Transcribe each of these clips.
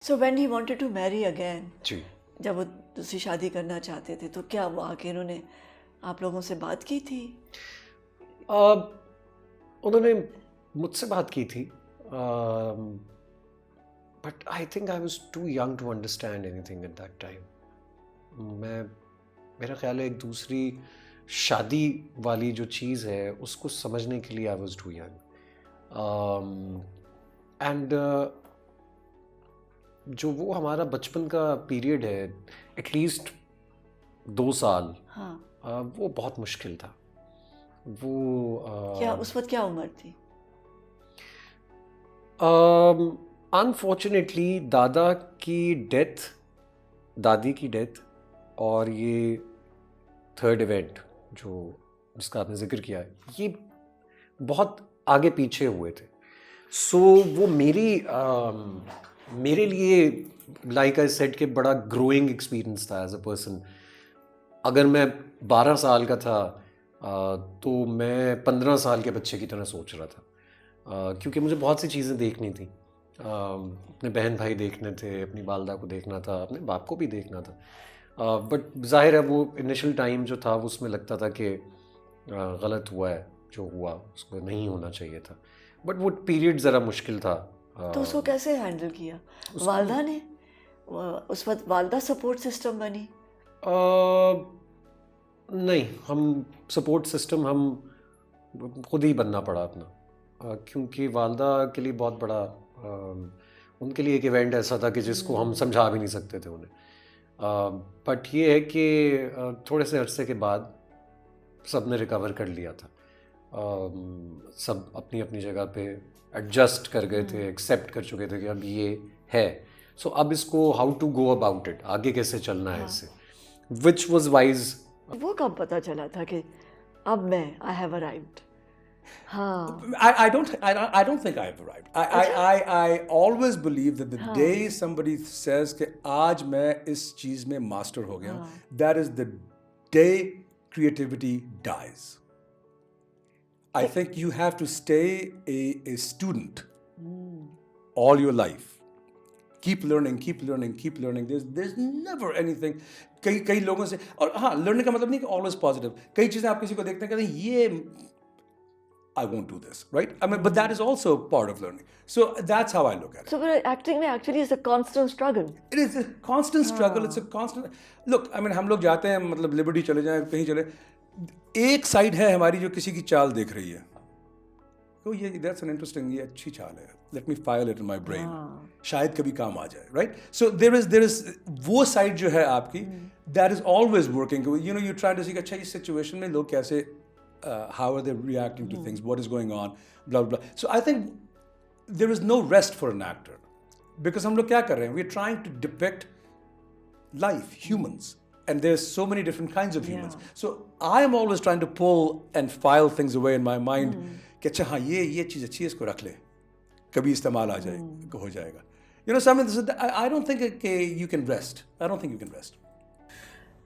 So when he wanted to marry again, जी। जब वो दूसरी शादी करना चाहते थे तो क्या वो आके उन्होंने आप लोगों से बात की थी? उन्होंने मुझसे बात की थी, but I think I was too young to understand anything at that time. मेरा ख्याल है एक दूसरी शादी वाली जो चीज़ है उसको समझने के लिए I was too young. And जो वो हमारा बचपन का पीरियड है, एटलीस्ट 2 साल, हाँ। वो बहुत मुश्किल था। वो क्या उस वक्त क्या उम्र थी? अनफॉर्चुनेटली दादी की डेथ और ये थर्ड इवेंट जो जिसका आपने जिक्र किया है, ये बहुत आगे पीछे हुए थे। सो वो मेरे लिए लाइक आई सेड के बड़ा ग्रोइंग एक्सपीरियंस था एज अ पर्सन। अगर मैं 12 साल का था तो मैं 15 साल के बच्चे की तरह सोच रहा था, क्योंकि मुझे बहुत सी चीज़ें देखनी थी। अपने बहन भाई देखने थे, अपनी वालदा को देखना था, अपने बाप को भी देखना था। बट जाहिर है वो इनिशियल टाइम जो था उसमें लगता था कि गलत हुआ है, जो हुआ उसको नहीं होना चाहिए था। बट वो पीरियड ज़रा मुश्किल था। तो उसको कैसे हैंडल किया वालदा ने? उस वक्त वालदा सपोर्ट सिस्टम बनी? नहीं, हम सपोर्ट सिस्टम हम खुद ही बनना पड़ा अपना, क्योंकि वालदा के लिए बहुत बड़ा उनके लिए एक इवेंट ऐसा था कि जिसको हम समझा भी नहीं सकते थे उन्हें। बट ये है कि थोड़े से अरसे के बाद सब ने रिकवर कर लिया था। सब अपनी अपनी जगह पे एडजस्ट कर गए थे, एक्सेप्ट कर चुके थे कि अब ये है। सो अब इसको how to go about it, आगे कैसे चलना है इससे, विच वॉज वाइज। वो कब पता चला था कि अब मैं आई हैव अराइव्ड? हाँ। I don't think I've arrived. I always believe that the day somebody says कि आज मैं इस चीज में मास्टर हो गया, that is the day creativity dies. I think you have to stay a student all your life. Keep learning, keep learning, keep learning. There's never anything. कई लोगों से, और हाँ, learning का मतलब नहीं कि always positive. कई चीजें आप किसी को देखते हैं कहते हैं ये I won't do this, right? I mean, but that is also part of learning. So that's how I look at it. So acting में actually is a constant struggle. It is a constant struggle. It's a constant. Look, I mean, हम लोग जाते हैं, मतलब liberty चले जाएं, कहीं चले, एक साइड है हमारी जो किसी की चाल देख रही है, तो ये that's an interesting, ये अच्छी चाल है, let me file it in my brain, शायद कभी काम आ जाए, right? So there is वो साइड जो है आपकी, that is always working. You know, you try to see अच्छा इस situation में लोग कैसे, how are they reacting to things, what is going on, blah blah. So I think there is no rest for an actor, because हम लोग क्या कर रहे हैं, we're trying to depict life, humans, and there's so many different kinds of humans. So I am always trying to pull and file things away in my mind कि अच्छा हाँ ये चीज़ अच्छी है, इसको रख ले, कभी इस्तेमाल आ जाए, हो जाएगा. You know, something, I don't think you can rest. I don't think you can rest.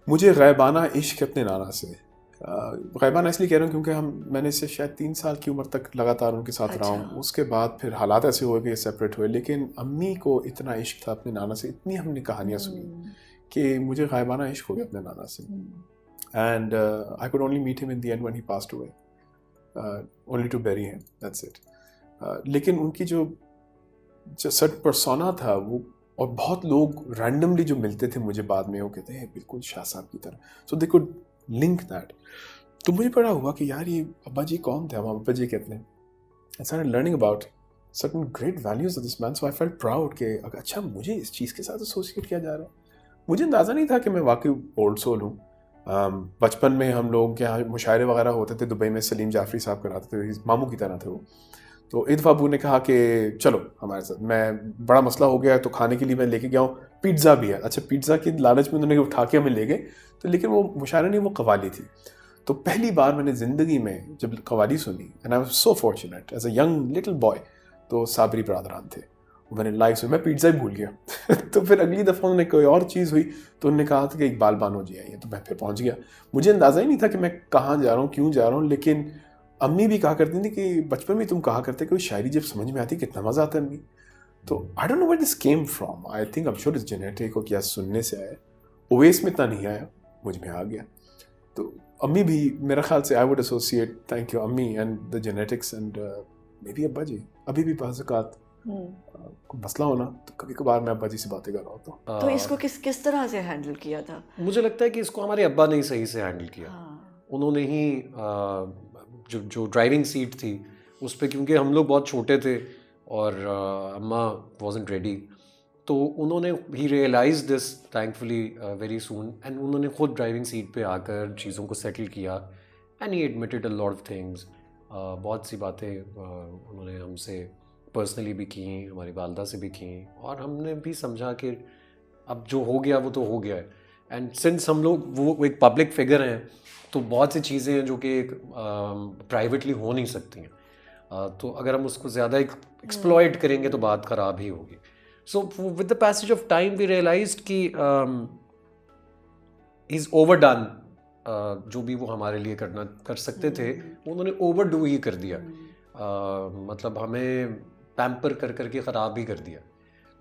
मुझे गैबाना इश्क अपने नाना से, गैबाना इसलिए कह रहा हूँ क्योंकि मैंने इससे शायद 3 साल की उम्र तक लगातार उनके साथ रहा हूँ. उसके बाद फिर हालात ऐसे हुए कि सेपरेट हुए, लेकिन अम्मी को इतना इश्क था अपने नाना से, इतनी हमने कहानियाँ सुनी कि मुझे गैबाना इश्क हो गया अपने नाना से. And I could only meet him in the end when he passed away, only to bury him, that's it. लेकिन उनकी जो सर्ट पर्सोना था वो, और बहुत लोग रैंडमली जो मिलते थे मुझे बाद में, वो कहते हैं बिल्कुल शाह साहब की तरह, सो दे कुड लिंक दैट. तो मुझे पता हुआ कि यार ये अब्बा जी कौन थे, हम अब्बा जी कहते हैं. I started learning about certain great values of this man, so I felt proud कि अच्छा मुझे इस चीज़ के साथ एसोसिएट किया जा रहा है. मुझे अंदाज़ा नहीं था कि मैं वाकई ओल्ड सोल हूँ. बचपन में हम लोग के यहाँ मुशायरे वगैरह होते थे दुबई में, सलीम जाफरी साहब कराते थे, मामू की तरह थे वो. तो एक दफ़ा अबू ने कहा कि चलो हमारे साथ, मैं बड़ा मसला हो गया तो खाने के लिए मैं लेके गया हूँ, पिज़्ज़ा भी है. अच्छा, पिज़्ज़ा की लालच में उन्होंने उठा के हमें ले गए, तो लेकिन वो मुशायरा नहीं, वो कवाली थी. तो पहली बार मैंने ज़िंदगी में जब कवाली सुनी, and I was so fortunate as a young little boy, तो साबरी बरादरान थे, मैंने लाइव सुनी, मैं पिज़्ज़ा ही भूल गया. तो फिर अगली दफ़ा उन्होंने कोई और चीज़ हुई तो उन्होंने कहा था कि इकबाल बानो जी आई है, तो मैं फिर पहुँच गया. मुझे अंदाज़ा ही नहीं था कि मैं कहाँ जा रहा हूँ, क्यों जा रहा हूँ. लेकिन अम्मी भी कहा करती थी कि बचपन में तुम कहा करते कि शायरी जब समझ में आती कितना मज़ा आता है अम्मी. तो I don't know where this came from, I think I am sure it's genetic, और क्या सुनने से आया। ओवेस में इतना नहीं आया, मुझ में आ गया। तो अम्मी भी मेरा ख्याल से I would associate, thank you अम्मी, and the genetics, and maybe अब्बा जी। अभी भी बाज़-औक़ात कोई मसला होना तो कभी कभार मैं अब्बा जी से बातें कर रहा होता हूँ। तो इसको किस तरह से हैंडल किया था? मुझे लगता है कि इसको हमारे अब्बा ने ही सही से हैंडल किया। हाँ। उन्होंने ही जो ड्राइविंग सीट थी उस पे, क्योंकि हम लोग बहुत छोटे थे और अम्मा वाजंट रेडी, तो उन्होंने ही realise this thankfully very soon, and उन्होंने खुद ड्राइविंग सीट पे आकर चीज़ों को सेटल किया, and he admitted a lot of things. बहुत सी बातें उन्होंने हमसे पर्सनली भी की, हमारी वालदा से भी की, और हमने भी समझा कि अब जो हो गया वो तो हो गया है। एंड सिंस हम लोग वो एक पब्लिक फिगर हैं, तो बहुत सी चीज़ें हैं जो कि एक प्राइवेटली हो नहीं सकती हैं। तो अगर हम उसको ज़्यादा एक्सप्लॉइट करेंगे तो बात ख़राब ही होगी। So with the passage of time we realised कि ही इज़ ओवरडन। जो भी वो हमारे लिए कर सकते थे उन्होंने ओवरडू ही कर दिया। मतलब हमें पैम्पर कर करके ख़राब ही कर दिया।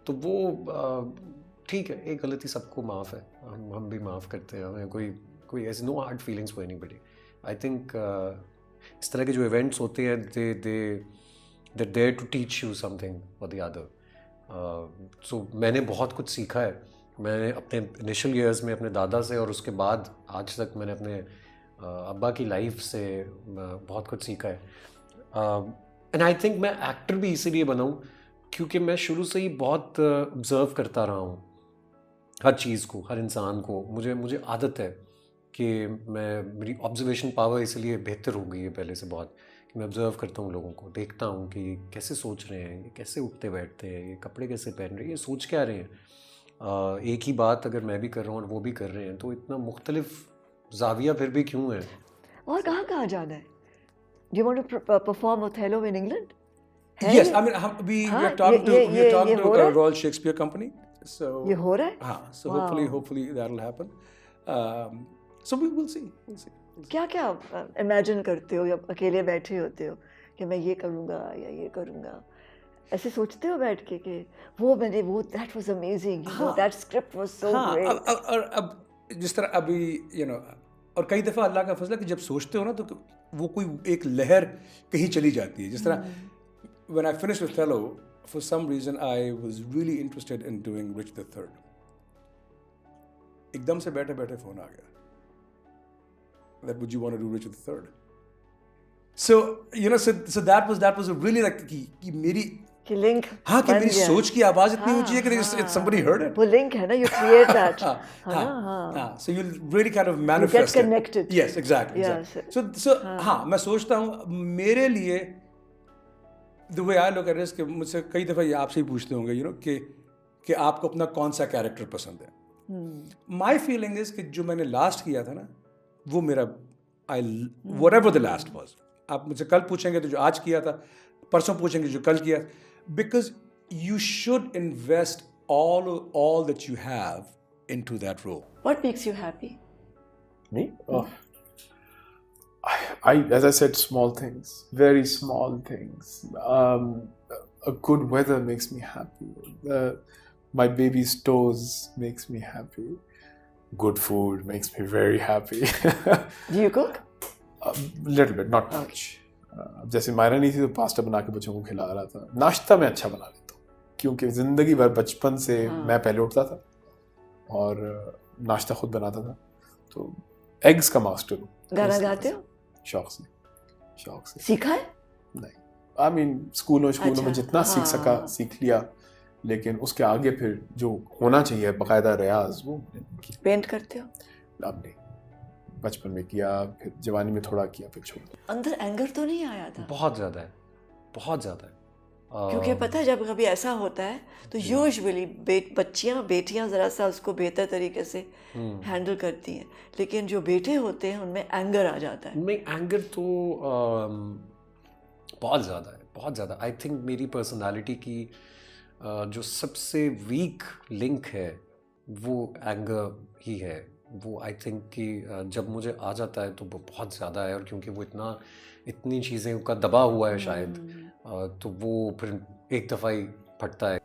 तो वो ठीक है, एक गलती सबको माफ़ है, हम भी माफ़ करते हैं। हमें कोई ऐसी no hard feelings for anybody. I think इस तरह के जो इवेंट्स होते हैं they there to teach you something for the other. So मैंने बहुत कुछ सीखा है। मैंने अपने इनिशियल ईयर्स में अपने दादा से, और उसके बाद आज तक मैंने अपने अब्बा की लाइफ से बहुत कुछ सीखा है। एंड आई थिंक मैं एक्टर भी इसीलिए बना हूँ क्योंकि मैं शुरू से ही बहुत ऑब्ज़र्व करता रहा हूँ हर चीज़ को, हर इंसान को। मुझे आदत है कि मेरी ऑब्जर्वेशन पावर इसलिए बेहतर हो गई है पहले से बहुत, कि मैं ऑब्ज़र्व करता हूँ लोगों को, देखता हूँ कि कैसे सोच रहे हैं, ये कैसे उठते बैठते हैं, ये कपड़े कैसे पहन रहे हैं, ये सोच क्या रहे हैं। एक ही बात अगर मैं भी कर रहा हूँ और वो भी कर रहे हैं, तो इतना मुख्तलिफ ज़ाविया फिर भी क्यों है। और कहाँ जाना है? Do you want to perform Othello in England? Yes, I mean we are talking to Royal Shakespeare Company. So ये हो रहा है? हाँ, so hopefully that will happen. So we'll see. क्या imagine करते हो जब अकेले बैठे होते हो कि मैं ये करूँगा या ये करूँगा? ऐसे सोचते हो बैठ के कि वो that was amazing, you know, that script was so great. और अब जिस तरह अभी और कई दफ़ा अल्लाह का फजल है कि जब सोचते हो ना तो वो कोई एक लहर कहीं चली जाती है। जिस तरह when I finished Othello, for some reason I was really interested in doing Richard III. एकदम से बैठे बैठे फोन आ गया that would you want to do Richard III? So so that was a really like कि मेरी कि link हाँ कि मेरी सोच की आवाज इतनी ऊंची है कि somebody heard it. वो लिंक है ना, you create that. हाँ, so you really kind of manifest you get connected. it. Yes, exactly. So हाँ, मैं सोचता हूँ मेरे लिए the way I look at it is कि मुझसे कई दफ़ा ये आपसे ही पूछते होंगे कि आपको अपना कौन सा कैरेक्टर पसंद है। My feeling is कि जो मैंने लास्ट किया था ना वो मेरा whatever the last was, आप मुझसे कल पूछेंगे तो जो आज किया था, परसों पूछेंगे जो कल किया, because you should invest all that you have into that role. What makes you happy? Me? As I said, small things, very small things. A good weather makes me happy. My baby's toes makes me happy. Good food makes me very happy. Do you cook? A little bit, not much. जैसे मायरा नहीं थी तो pasta बना के बच्चों को खिला रहा था। नाश्ता मैं अच्छा बना लेता हूँ क्योंकि ज़िंदगी भर बचपन से मैं पहले उठता था और नाश्ता खुद बनाता था, तो एग्स का मास्टर हूँ। गाना गाते हो? शौक से। सीखा है? नहीं, आई मीन स्कूलों में जितना सीख सका सीख लिया, लेकिन उसके आगे फिर जो होना चाहिए बाकायदा रियाज वो पेंट करते हो? अब नहीं, बचपन में किया, फिर जवानी में थोड़ा किया, फिर छोड़ दिया। अंदर एंगर तो नहीं आया था? बहुत ज़्यादा है। क्योंकि पता है जब कभी ऐसा होता है तो यूजुअली बेटियां ज़रा सा उसको बेहतर तरीके से हैंडल करती हैं, लेकिन जो बेटे होते हैं उनमें एंगर आ जाता है। उनमें एंगर तो बहुत ज़्यादा। आई थिंक मेरी पर्सनालिटी की जो सबसे वीक लिंक है वो एंगर ही है। वो आई थिंक कि जब मुझे आ जाता है तो वो बहुत ज़्यादा है, और क्योंकि वो इतनी चीज़ें का दबा हुआ है शायद, तो वो फिर एक दफ़ा ही फटता है।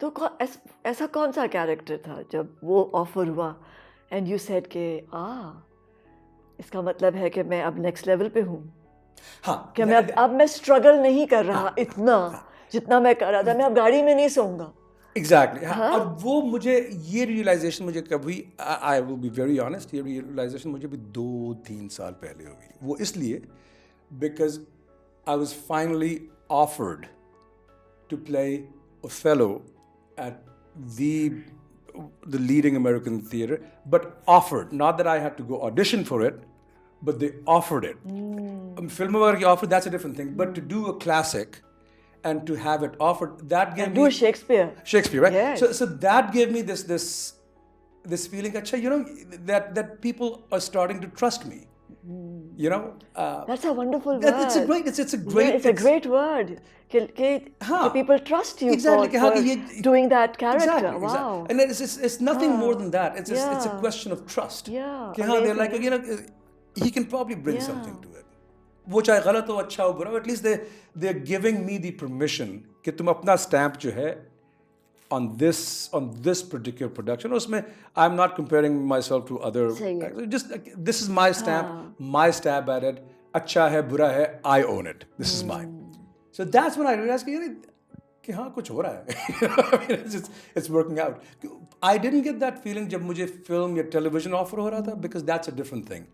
तो ऐसा कौन सा कैरेक्टर था जब वो ऑफर हुआ एंड यू सेड के इसका मतलब है कि मैं अब नेक्स्ट लेवल पे हूँ, हाँ कि मैं अब मैं स्ट्रगल नहीं कर रहा इतना जितना मैं कर रहा था, मैं अब गाड़ी में नहीं सोऊंगा। एग्जैक्टली हाँ, और वो मुझे ये रियलाइजेशन मुझे कभी, I will be very honest, ये रियलाइजेशन मुझे भी 2-3 साल पहले हुई। वो इसलिए because I was finally offered to play Othello at the leading American theater, but offered, not that I had to go audition for it, but they offered it. Film वगैरह की offer, that's a different thing, but to do a classic and to have it offered, that gave Do me Shakespeare, right? Yes. So that gave me this feeling, अच्छा, you know, that people are starting to trust me. You know, That's a wonderful word. it's a great, it's a great, Yeah, it's a great word. कि हाँ, people trust you exactly, for, हाँ, for कि ये- doing that character. Exactly, Wow. exactly. And it's nothing more than that. It's just, it's a Yeah. question of trust. Yeah, कि हाँ, they're like, amazing. you know, he can probably bring Yeah. something to it. वो चाहे गलत हो, अच्छा हो, बुरा हो, at least they're giving me the permission कि तुम अपना stamp जो है on this particular production, उसमें I'm not comparing myself to other सही है। actors. Just this is my stamp, my stab at it. अच्छा है, बुरा है, I own it. This is mine. So that's when I realized कि हाँ कुछ हो रहा है. I mean, it's working out. I didn't get that feeling जब मुझे film या television offer हो रहा था, because that's a different thing.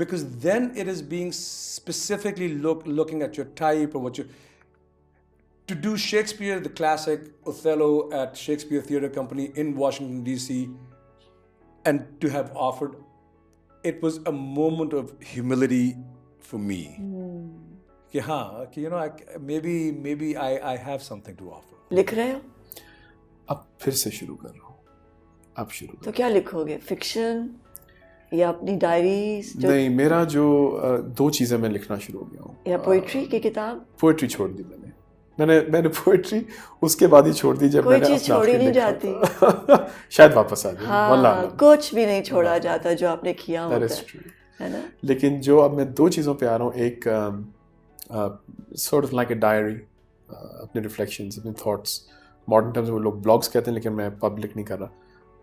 Because then it is being specifically looking at your type or what you. To do Shakespeare, the classic Othello at Shakespeare Theatre Company in Washington D.C. and to have offered, it was a moment of humility for me. कि हाँ, कि you know, maybe I have something to offer. लिख रहे हो? अब फिर से शुरू कर रहा हूँ, अब शुरू तो क्या लिखोगे? फिक्शन या अपनी डायरीज नहीं, मेरा जो 2 चीज़ें मैं लिखना शुरू हो गया हूँ। या पोइट्री की किताब? पोइट्री छोड़ दी मैंने पोइट्री उसके बाद ही छोड़ दी जब कोई मैंने चीज अपना छोड़ी आखिरी नहीं लिखा जाती। था। शायद वापस आ जाए, वल्लाह हाँ, कुछ भी नहीं छोड़ा जाता जो आपने किया That होता is है, true. है ना? लेकिन जो अब मैं 2 चीज़ों पे आ रहा हूँ, एक sort of like a diary, अपने रिफ्लेक्शंस, अपने थॉट्स, मॉडर्न टर्म्स में लोग ब्लॉग्स कहते हैं, लेकिन मैं पब्लिक नहीं कर रहा,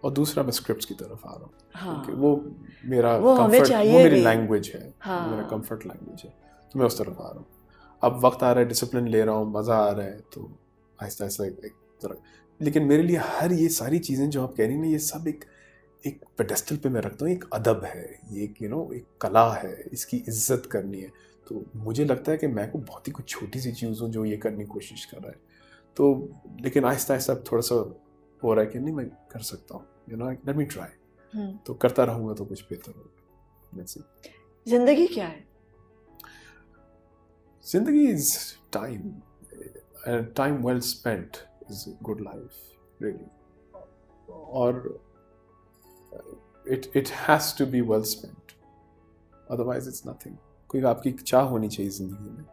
और दूसरा मैं स्क्रिप्ट्स की तरफ आ रहा हूँ। हाँ। क्योंकि वो मेरा वो हमें कंफर्ट, चाहिए वो मेरी भी। लैंग्वेज है, हाँ। मेरा कंफर्ट लैंग्वेज है, तो मैं उस तरफ आ रहा हूँ। अब वक्त आ रहा है, डिसिप्लिन ले रहा हूँ, मज़ा आ रहा है, तो आहिस्ता आहिस्ता एक तरह। लेकिन मेरे लिए हर ये सारी चीज़ें जो आप कह रही हैं ना, ये सब एक पेडेस्टल पे मैं रखता हूँ, एक अदब है, ये एक एक कला है, इसकी इज्जत करनी है। तो मुझे लगता है कि मैं को बहुत ही कुछ छोटी सी चीज़ हूँ जो ये करने की कोशिश कर रहा है, तो लेकिन आहिस्ता आहिस्ता थोड़ा सा हो रहा है कि नहीं, मैं कर सकता हूँ, लेट मी ट्राई। तो करता रहूँगा तो कुछ बेहतर होगा। जिंदगी क्या है? जिंदगी is time, time well spent is good life, really. और it has to be well spent, otherwise it's nothing. कोई आपकी चाह होनी चाहिए जिंदगी में।